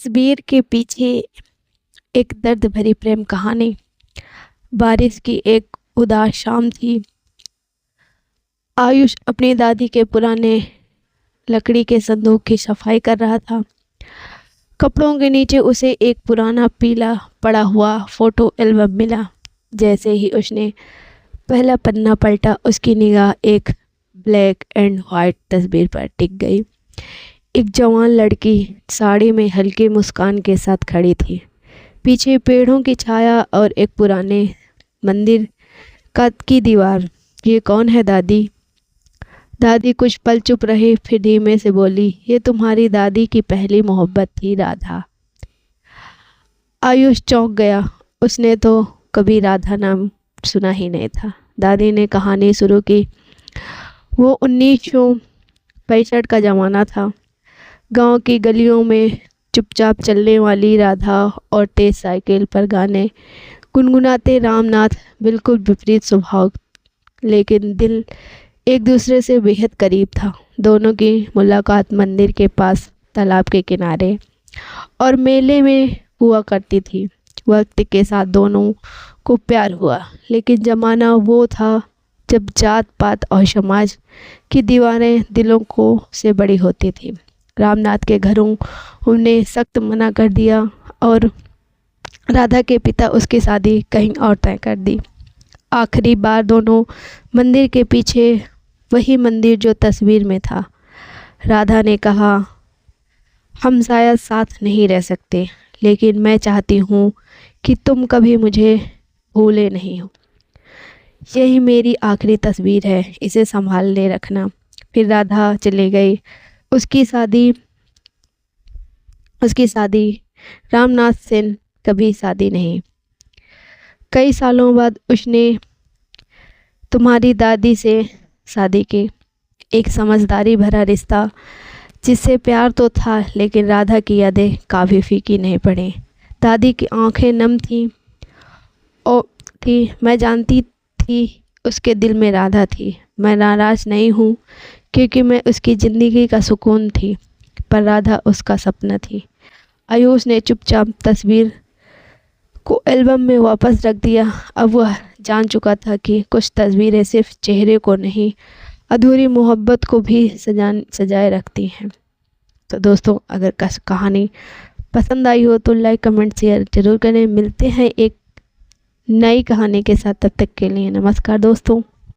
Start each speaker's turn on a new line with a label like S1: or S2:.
S1: तस्वीर के पीछे एक दर्द भरी प्रेम कहानी। बारिश की एक उदास शाम थी। आयुष अपनी दादी के पुराने लकड़ी के संदूक की सफाई कर रहा था। कपड़ों के नीचे उसे एक पुराना पीला पड़ा हुआ फोटो एल्बम मिला। जैसे ही उसने पहला पन्ना पलटा, उसकी निगाह एक ब्लैक एंड वाइट तस्वीर पर टिक गई। एक जवान लड़की साड़ी में हल्की मुस्कान के साथ खड़ी थी। पीछे पेड़ों की छाया और एक पुराने मंदिर की दीवार। ये कौन है दादी? दादी कुछ पल चुप रही, फिर धीमे से बोली, ये तुम्हारी दादी की पहली मोहब्बत थी राधा। आयुष चौंक गया। उसने तो कभी राधा नाम सुना ही नहीं था। दादी ने कहानी शुरू की। वो 1965 का ज़माना था। गांव की गलियों में चुपचाप चलने वाली राधा और तेज साइकिल पर गाने गुनगुनाते रामनाथ बिल्कुल विपरीत स्वभाव, लेकिन दिल एक दूसरे से बेहद करीब था। दोनों की मुलाकात मंदिर के पास तालाब के किनारे और मेले में हुआ करती थी। वक्त के साथ दोनों को प्यार हुआ, लेकिन ज़माना वो था जब जात पात और समाज की दीवारें दिलों को से बड़ी होती थी। रामनाथ के घरों उन्हें सख्त मना कर दिया और राधा के पिता उसकी शादी कहीं और तय कर दी। आखिरी बार दोनों मंदिर के पीछे, वही मंदिर जो तस्वीर में था। राधा ने कहा, हम शायद साथ नहीं रह सकते, लेकिन मैं चाहती हूँ कि तुम कभी मुझे भूले नहीं हो। यही मेरी आखिरी तस्वीर है, इसे संभालने रखना। फिर राधा चली गई। उसकी शादी रामनाथ से कभी शादी नहीं। कई सालों बाद उसने तुम्हारी दादी से शादी की। एक समझदारी भरा रिश्ता जिससे प्यार तो था, लेकिन राधा की यादें काफ़ी फीकी नहीं पड़ी। दादी की आंखें नम थीं और मैं जानती थी उसके दिल में राधा थी। मैं नाराज़ नहीं हूँ, क्योंकि मैं उसकी ज़िंदगी का सुकून थी, पर राधा उसका सपना थी। आयुष ने चुपचाप तस्वीर को एल्बम में वापस रख दिया। अब वह जान चुका था कि कुछ तस्वीरें सिर्फ चेहरे को नहीं, अधूरी मोहब्बत को भी सजाए रखती हैं। तो दोस्तों, अगर कहानी पसंद आई हो तो लाइक कमेंट शेयर ज़रूर करें। मिलते हैं एक नई कहानी के साथ, तब तक के लिए नमस्कार दोस्तों।